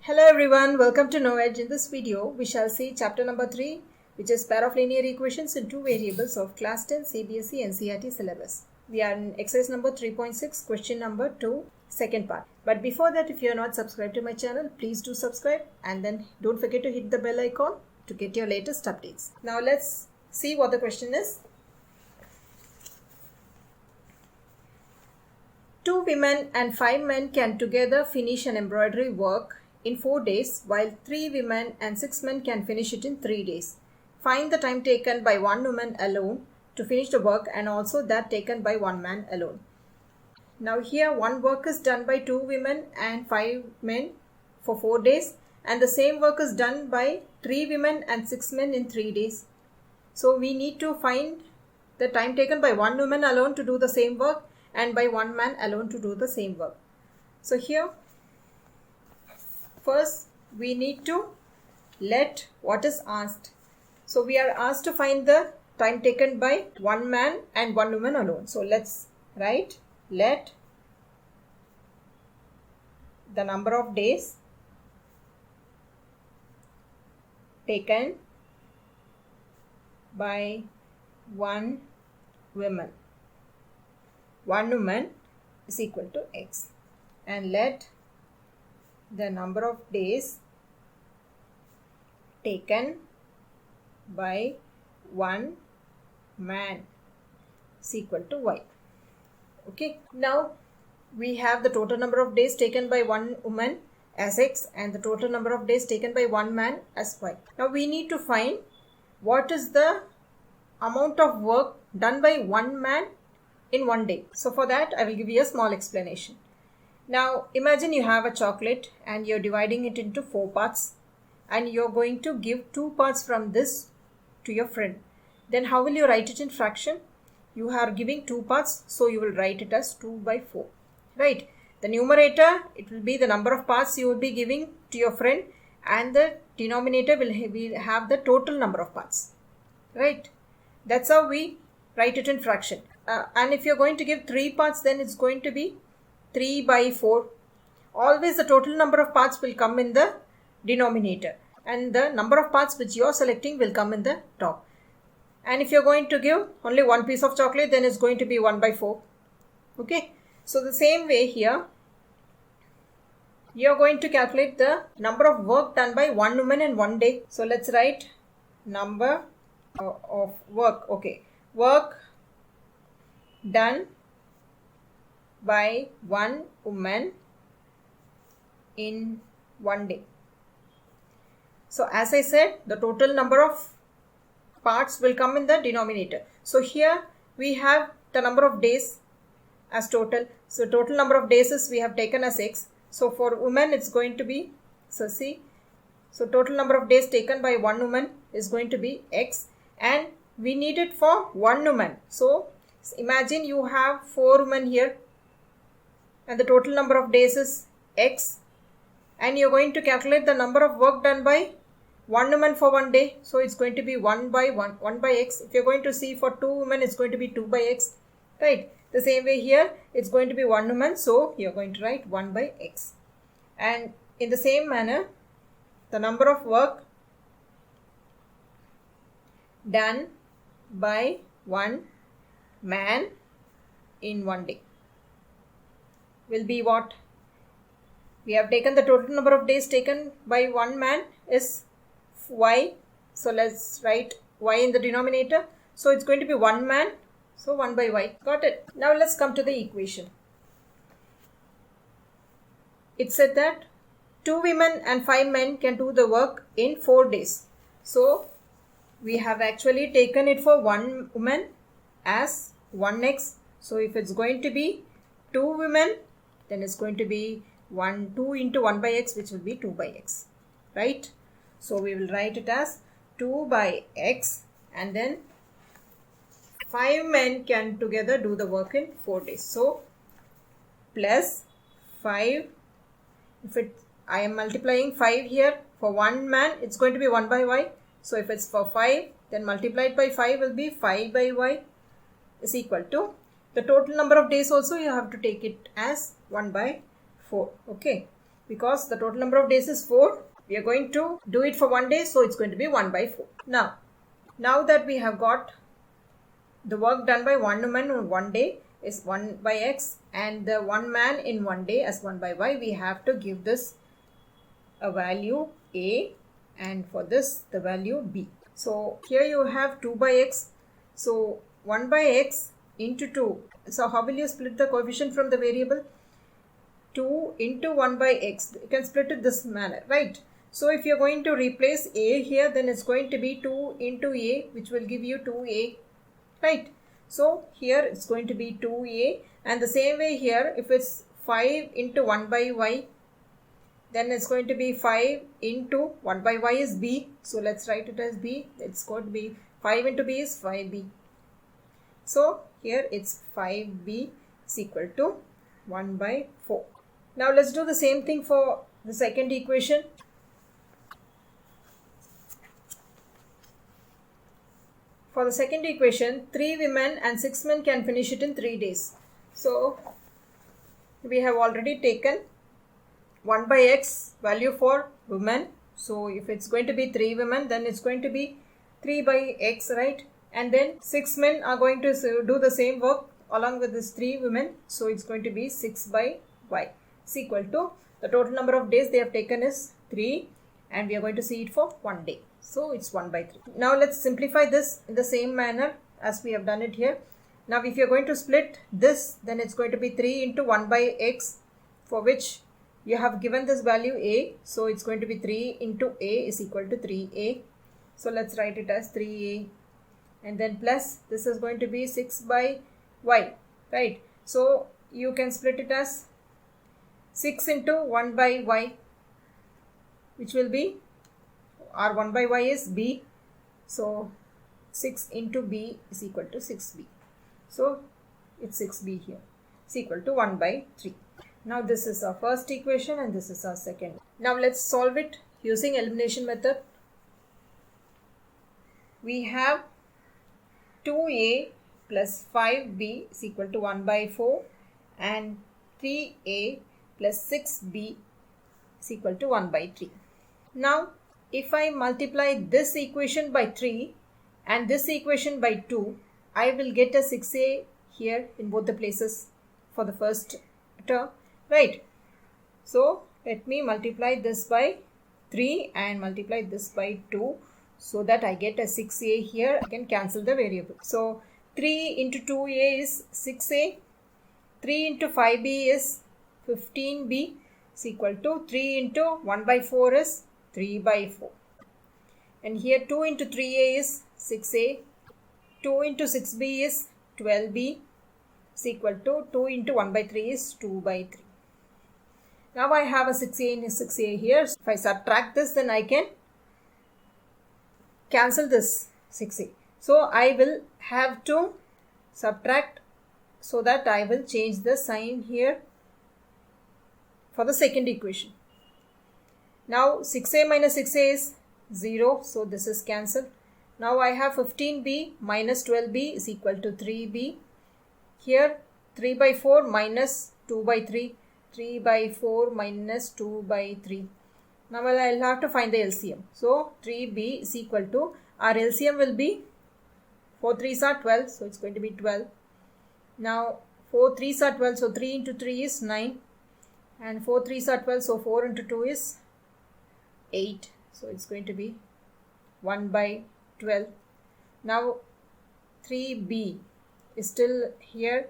Hello everyone, welcome to Knowledge. In this video, we shall see chapter number 3, which is pair of linear equations in two variables of class 10 CBSE NCERT syllabus. We are in exercise number 3.6, question number 2, second part. But before that, if you are not subscribed to my channel, please do subscribe and then don't forget to hit the bell icon to get your latest updates. Now let's see what the question is. 2 women and 5 men can together finish an embroidery work in 4 days, while 3 women and 6 men can finish it in 3 days. Find the time taken by 1 woman alone to finish the work and also that taken by 1 man alone. Now here one work is done by 2 women and 5 men for 4 days, and the same work is done by 3 women and 6 men in 3 days. So we need to find the time taken by 1 woman alone to do the same work and by 1 man alone to do the same work. So here first we need to let what is asked. So we are asked to find the time taken by 1 man and 1 woman alone. So let's write let the number of days taken by 1 woman. 1 woman is equal to x, and let the number of days taken by 1 man is equal to y. Okay, now we have the total number of days taken by 1 woman as x and the total number of days taken by 1 man as y. Now we need to find what is the amount of work done by 1 man in 1 day. So for that I will give you a small explanation. Now imagine you have a chocolate and you're dividing it into 4 parts and you're going to give 2 parts from this to your friend. Then how will you write it in fraction? You are giving 2 parts, so you will write it as 2 by 4. Right? The numerator, it will be the number of parts you will be giving to your friend, and the denominator will have the total number of parts. Right? That's how we write it in fraction. And if you're going to give 3 parts, then it's going to be 3 by 4. Always the total number of parts will come in the denominator and the number of parts which you are selecting will come in the top. And if you're going to give only 1 piece of chocolate, then it's going to be 1 by 4. Okay. So the same way here, you're going to calculate the number of work done by 1 woman in 1 day. So let's write number of work. Okay. Work done by 1 woman in 1 day. So as I said, the total number of parts will come in the denominator. So here we have the number of days as total. So total number of days is we have taken as x. So for women it's going to be, so see, so total number of days taken by 1 woman is going to be x, and we need it for 1 woman. So imagine you have 4 women here and the total number of days is x, and you're going to calculate the number of work done by 1 woman for 1 day. So it's going to be 1 by x. If you're going to see for 2 women, it's going to be 2 by x. Right? The same way here, it's going to be 1 woman. So you're going to write 1 by x. And in the same manner, the number of work done by 1 man in 1 day will be what? We have taken the total number of days taken by 1 man is y. So let's write y in the denominator. So it's going to be 1 man. So 1 by y. Got it? Now let's come to the equation. It said that 2 women and 5 men can do the work in 4 days. So we have actually taken it for 1 woman as 1x. So if it's going to be 2 women, then it's going to be 2 into 1 by x, which will be 2 by x. Right? So we will write it as 2 by x, and then 5 men can together do the work in 4 days. So plus 5, I am multiplying 5 here for 1 man, it's going to be 1 by y. So if it's for 5, then multiplied by 5 will be 5 by y is equal to the total number of days. Also you have to take it as 1 by 4. Okay. because the total number of days is 4. We are going to do it for 1 day, so it's going to be 1 by 4. Now that we have got the work done by one woman in 1 day is 1 by x, and the one man in 1 day as 1 by y, we have to give this a value a, and for this the value b. So here you have 2 by x. So 1 by x into 2. So how will you split the coefficient from the variable? 2 into 1 by x. You can split it this manner, right? So if you're going to replace a here, then it's going to be 2 into a, which will give you 2a, right? So here it's going to be 2a, and the same way here, if it's 5 into 1 by y, then it's going to be 5 into 1 by y is b. So let's write it as b. It's going to be 5 into b is 5b. So here it's 5b is equal to 1 by 4. Now let's do the same thing for the second equation. For the second equation, 3 women and 6 men can finish it in 3 days. So we have already taken 1 by x value for women. So if it's going to be 3 women, then it's going to be 3 by x, right? And then 6 men are going to do the same work along with these 3 women. So it's going to be 6 by y is equal to the total number of days they have taken is 3, and we are going to see it for 1 day. So it's 1 by 3. Now let's simplify this in the same manner as we have done it here. Now if you're going to split this, then it's going to be 3 into 1 by x, for which you have given this value a. So it's going to be 3 into a is equal to 3a. So let's write it as 3a. And then plus this is going to be 6 by y, right? So you can split it as 6 into 1 by y, which will be, our 1 by y is b. So 6 into b is equal to 6b. So it's 6b here is equal to 1 by 3. Now this is our first equation and this is our second. Now let's solve it using elimination method. We have 2a plus 5b is equal to 1 by 4, and 3a plus 6b is equal to 1 by 3. Now if I multiply this equation by 3 and this equation by 2, I will get a 6a here in both the places for the first term, right? So let me multiply this by 3 and multiply this by 2, so that I get a 6a here. I can cancel the variable. So 3 into 2a is 6a, 3 into 5b is 15b is equal to 3 into 1 by 4 is 3 by 4. And here 2 into 3a is 6a, 2 into 6b is 12b is equal to 2 into 1 by 3 is 2 by 3. Now I have a 6a and a 6a here. If I subtract this, then I can cancel this 6a. So I will have to subtract, so that I will change the sign here for the second equation. Now 6a minus 6a is 0, so this is cancelled. Now I have 15b minus 12b is equal to 3b. Here 3 by 4 minus 2 by 3, 3 by 4 minus 2 by 3. Now I'll have to find the LCM. So 3b is equal to, our LCM will be 4 3s are 12, so it's going to be 12. Now 4 3s are 12, so 3 into 3 is 9, and 4 3s are 12, so 4 into 2 is 8, so it's going to be 1 by 12. Now 3b is still here,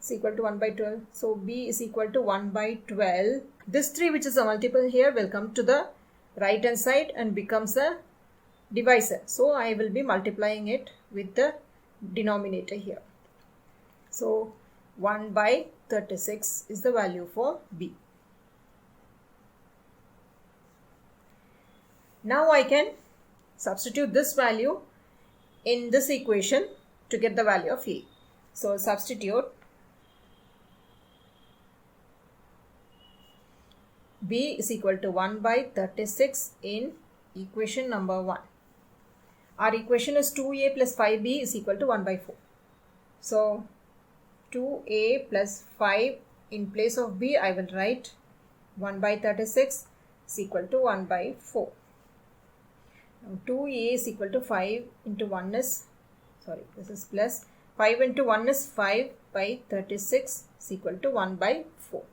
is equal to 1 by 12, so b is equal to 1 by 12. This 3, which is a multiple here, will come to the right hand side and becomes a divisor. So I will be multiplying it with the denominator here. So 1 by 36 is the value for b. Now I can substitute this value in this equation to get the value of a. So substitute b is equal to 1 by 36 in equation number 1. Our equation is 2a plus 5b is equal to 1 by 4. So 2a plus 5, in place of b I will write 1 by 36 is equal to 1 by 4. Now 2a is equal to 5 into 1 is, this is plus 5 into 1 is 5 by 36 is equal to 1 by 4.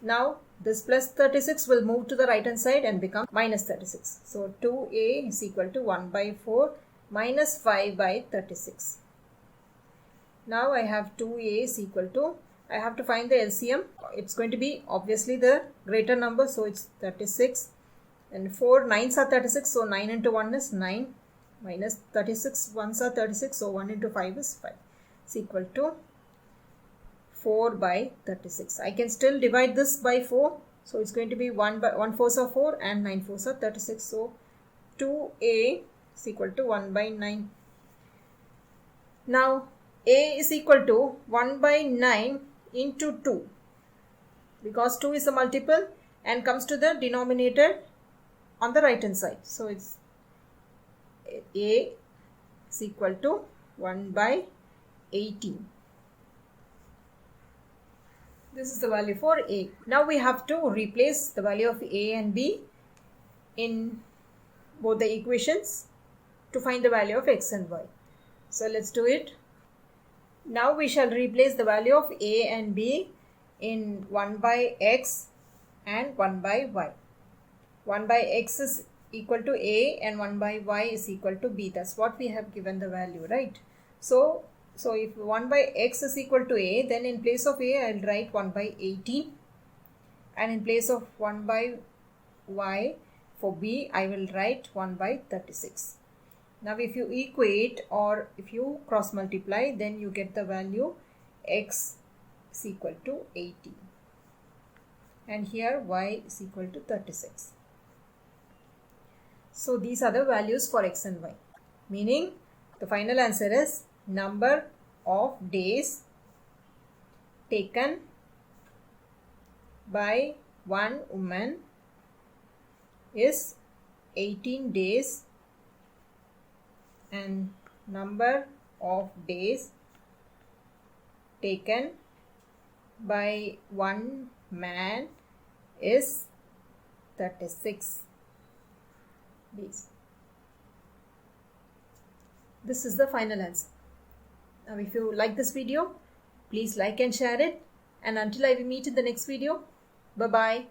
Now this plus 36 will move to the right hand side and become minus 36. So 2a is equal to 1 by 4 minus 5 by 36. Now I have 2a is equal to, I have to find the LCM. It's going to be obviously the greater number, so it's 36. And 4 9s are 36, so 9 into 1 is 9 minus 36 1s are 36, so 1 into 5 is 5. It's equal to 4 by 36. I can still divide this by 4, so it's going to be 1 4s are 4 and 9 4s are 36. So 2a is equal to 1 by 9. Now a is equal to 1 by 9 into 2, because 2 is a multiple and comes to the denominator on the right hand side. So it's a is equal to 1 by 18. This is the value for a. Now we have to replace the value of a and b in both the equations to find the value of x and y. So let's do it. Now we shall replace the value of a and b in 1 by x and 1 by y. 1 by x is equal to a and 1 by y is equal to b. That's what we have given the value, right? So if 1 by x is equal to a, then in place of a I will write 1 by 18, and in place of 1 by y for b I will write 1 by 36. Now if you equate or if you cross multiply, then you get the value x is equal to 18 and here y is equal to 36. So these are the values for x and y, meaning the final answer is number of days taken by one woman is 18 days and number of days taken by one man is 36 days. This is the final answer. Now if you like this video, please like and share it, and until I will meet in the next video, bye bye.